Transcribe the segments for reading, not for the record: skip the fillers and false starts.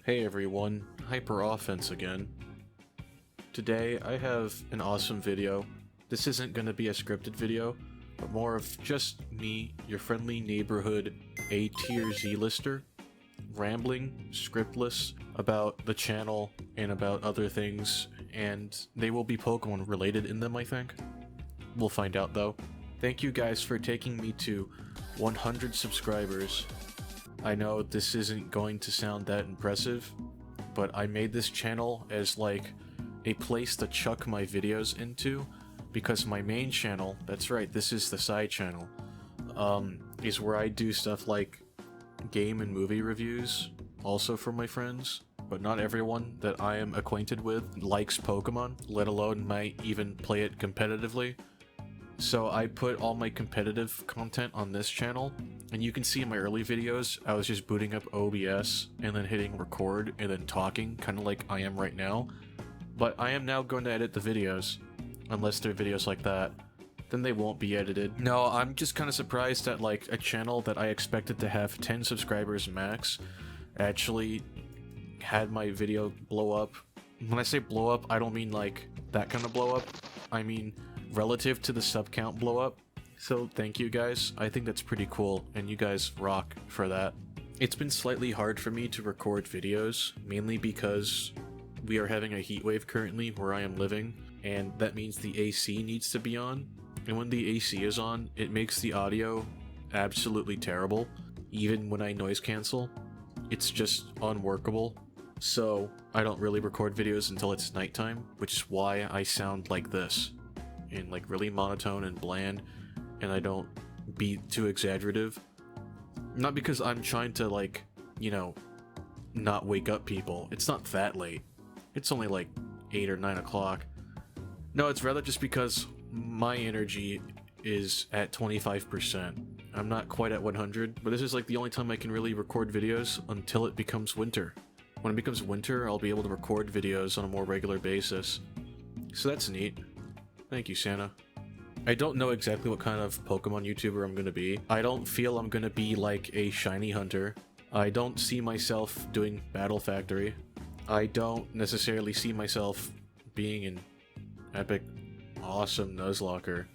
Hey everyone, Hyper Offense again. Today I have an awesome video. This isn't going to be a scripted video, but more of just me, your friendly neighborhood A-tier Z-lister, rambling, scriptless, about the channel and about other things, and they will be Pokemon related in them, I think. We'll find out though. Thank you guys for taking me to 100 subscribers. I know this isn't going to sound that impressive, but I made this channel as like a place to chuck my videos into, because my main channel, that's right, this is the side channel, is where I do stuff like game and movie reviews, also for my friends, but not everyone that I am acquainted with likes Pokemon, let alone might even play it competitively. So I put all my competitive content on this channel, and you can see in my early videos, I was just booting up OBS and then hitting record and then talking, kind of like I am right now. But I am now going to edit the videos, unless they're videos like that, then they won't be edited. No, I'm just kind of surprised that like a channel that I expected to have 10 subscribers max actually had my video blow up. When I say blow up, I don't mean like that kind of blow up, I mean relative to the sub count blow up. So thank you guys, I think that's pretty cool, and you guys rock for that. It's been slightly hard for me to record videos, mainly because we are having a heat wave currently where I am living, and that means the AC needs to be on, and when the AC is on, it makes the audio absolutely terrible. Even when I noise cancel, it's just unworkable. So I don't really record videos until it's nighttime, which is why I sound like this, and like really monotone and bland, and I don't be too exaggerative. Not because I'm trying to like, you know, not wake up people. It's not that late. It's only like 8 or 9 o'clock. No, it's rather just because my energy is at 25%. I'm not quite at 100, but this is like the only time I can really record videos until it becomes winter. When it becomes winter, I'll be able to record videos on a more regular basis. So that's neat. Thank you, Santa. I don't know exactly what kind of Pokemon YouTuber I'm gonna be. I don't feel I'm gonna be like a shiny hunter. I don't see myself doing Battle Factory. I don't necessarily see myself being an epic, awesome Nuzlocker.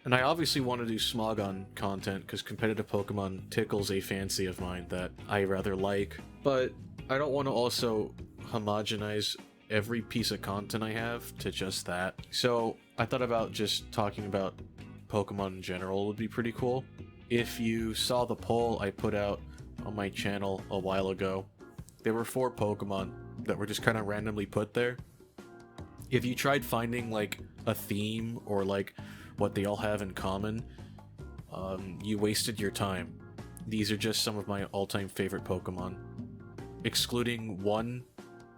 And I obviously want to do Smogon content because competitive Pokemon tickles a fancy of mine that I rather like. But I don't want to also homogenize every piece of content I have to just that. So I thought about just talking about Pokemon in general would be pretty cool. If you saw the poll I put out on my channel a while ago, there were 4 Pokemon that were just kind of randomly put there. If you tried finding like a theme or like what they all have in common, you wasted your time. These are just some of my all-time favorite Pokemon, excluding one,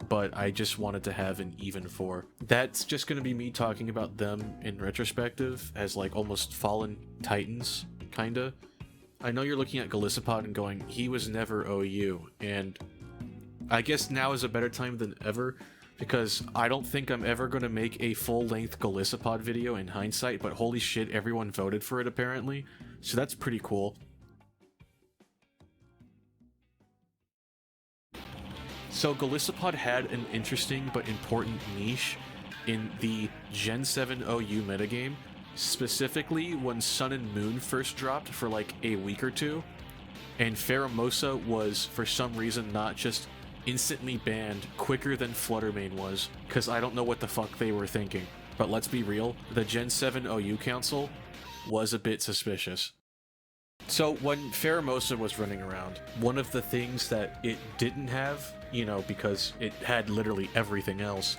but I just wanted to have an even 4. That's just going to be me talking about them in retrospective as like almost fallen titans, kinda. I know you're looking at Golisopod and going, he was never OU, and I guess now is a better time than ever, because I don't think I'm ever going to make a full-length Golisopod video in hindsight, but holy shit, everyone voted for it apparently, so that's pretty cool. So Golisopod had an interesting but important niche in the Gen 7 OU metagame, specifically when Sun and Moon first dropped for like a week or two, and Pheromosa was for some reason not just instantly banned quicker than Fluttermane was, because I don't know what the fuck they were thinking. But let's be real, the Gen 7 OU Council was a bit suspicious. So when Pheromosa was running around, one of the things that it didn't have, you know, because it had literally everything else,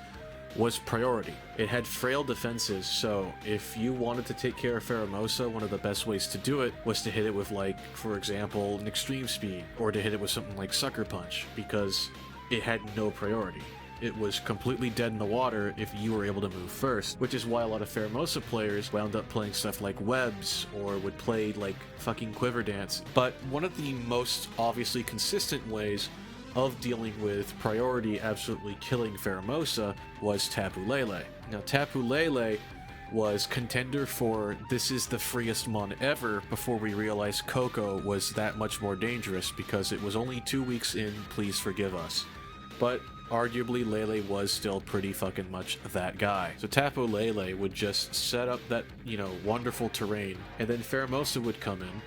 was priority. It had frail defenses, so if you wanted to take care of Pheromosa, one of the best ways to do it was to hit it with, like, for example, an Extreme Speed, or to hit it with something like Sucker Punch, because it had no priority. It was completely dead in the water if you were able to move first, which is why a lot of Pheromosa players wound up playing stuff like Webs, or would play, like, fucking Quiver Dance. But one of the most obviously consistent ways of dealing with priority absolutely killing Pheromosa was Tapu Lele. Now, Tapu Lele was contender for this is the freest mon ever before we realized Coco was that much more dangerous because it was only 2 weeks in Please Forgive Us. but arguably Lele was still pretty fucking much that guy. So Tapu Lele would just set up that, you know, wonderful terrain, and then Pheromosa would come in,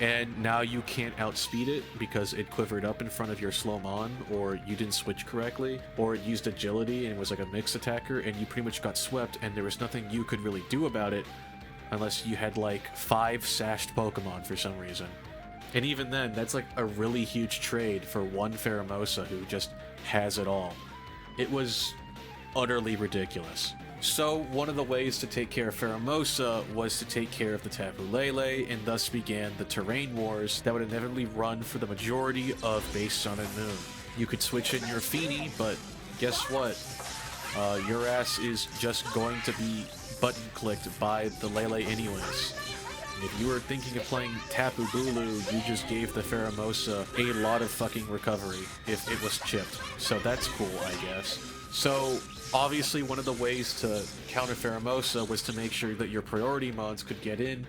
and now you can't outspeed it because it quivered up in front of your Slowmon, or you didn't switch correctly, or it used agility and was like a mixed attacker, and you pretty much got swept, and there was nothing you could really do about it unless you had like 5 sashed Pokemon for some reason. And even then, that's like a really huge trade for one Pheromosa who just has it all. It was utterly ridiculous. So one of the ways to take care of Pheromosa was to take care of the Tapu Lele, and thus began the terrain wars that would inevitably run for the majority of base Sun and Moon. You could switch in your Feeny, but guess what? Your ass is just going to be button-clicked by the Lele anyways. And if you were thinking of playing Tapu Bulu, you just gave the Pheromosa a lot of fucking recovery if it was chipped. So that's cool, I guess. So obviously one of the ways to counter Pheromosa was to make sure that your priority mods could get in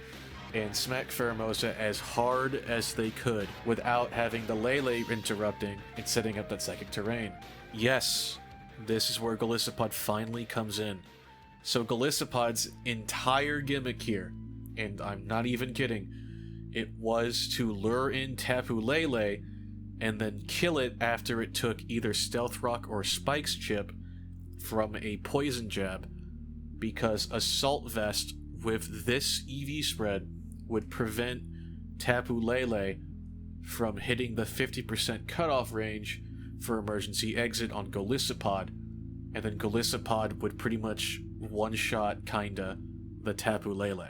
and smack Pheromosa as hard as they could without having the Lele interrupting and setting up that psychic terrain. Yes, this is where Golisopod finally comes in. So Golisopod's entire gimmick here, and I'm not even kidding, it was to lure in Tapu Lele and then kill it after it took either Stealth Rock or Spike's chip from a poison jab, because Assault Vest with this EV spread would prevent Tapu Lele from hitting the 50% cutoff range for emergency exit on Golisopod, and then Golisopod would pretty much one-shot, kinda, the Tapu Lele.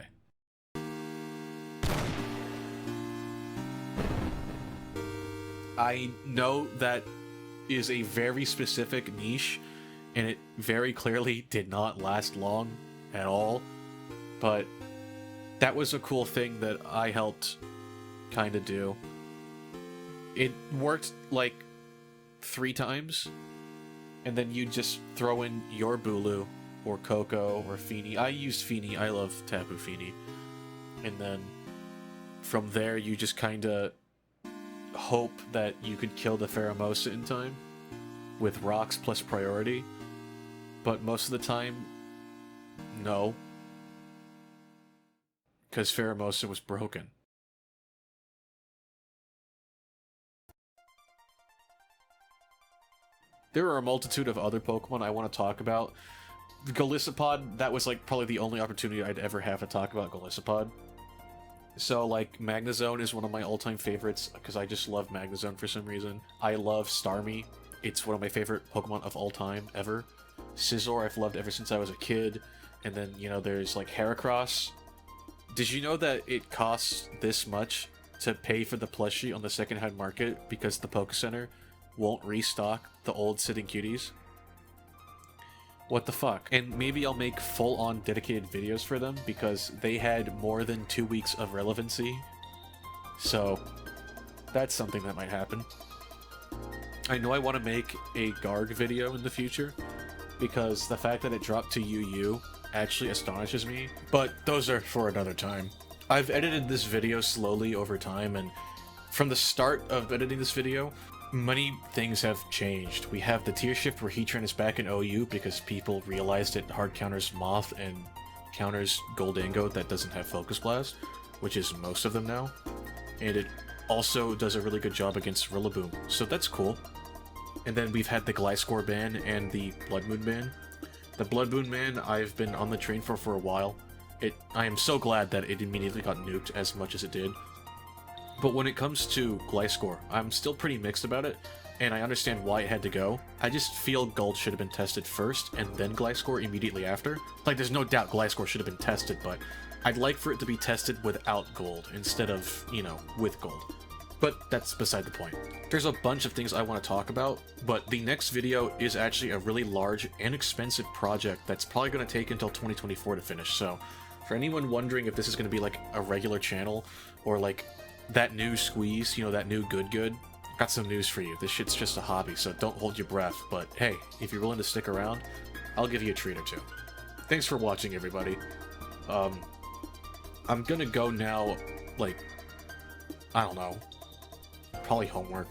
I know that is a very specific niche, and it very clearly did not last long at all, but that was a cool thing that I helped kind of do. It worked like 3 times, and then you just throw in your Bulu, or Coco, or Feeny. I used Feeny, I love Tapu Feeny. And then from there you just kind of hope that you could kill the Pheromosa in time with rocks plus priority, but most of the time, no, because Pheromosa was broken. There are a multitude of other Pokemon I want to talk about. Golisopod, that was like probably the only opportunity I'd ever have to talk about Golisopod. So, like, Magnezone is one of my all-time favorites, because I just love Magnezone for some reason. I love Starmie. It's one of my favorite Pokemon of all time, ever. Scizor I've loved ever since I was a kid. And then, you know, there's, like, Heracross. Did you know that it costs this much to pay for the plushie on the second-hand market because the Poke Center won't restock the old Sitting Cuties? What the fuck? And maybe I'll make full-on dedicated videos for them, because they had more than 2 weeks of relevancy. So, that's something that might happen. I know I want to make a guard video in the future, because the fact that it dropped to UU actually astonishes me, but those are for another time. I've edited this video slowly over time, and from the start of editing this video, many things have changed. We have the tier shift where Heatran is back in OU because people realized it hard counters Moth and counters Goldango that doesn't have Focus Blast, which is most of them now. And it also does a really good job against Rillaboom, so that's cool. And then we've had the Gliscor ban and the Blood Moon ban. The Blood Moon ban I've been on the train for a while. I am so glad that it immediately got nuked as much as it did. But when it comes to Gliscor, I'm still pretty mixed about it, and I understand why it had to go. I just feel Gold should have been tested first, and then Gliscor immediately after. Like, there's no doubt Gliscor should have been tested, but I'd like for it to be tested without Gold, instead of, you know, with Gold. But that's beside the point. There's a bunch of things I want to talk about, but the next video is actually a really large and expensive project that's probably going to take until 2024 to finish, so for anyone wondering if this is going to be like a regular channel, or like that new Squeeze, you know, that new Good, got some news for you. This shit's just a hobby, so don't hold your breath, but hey, if you're willing to stick around, I'll give you a treat or two. Thanks for watching, everybody. I'm gonna go now, like, I don't know, probably homework.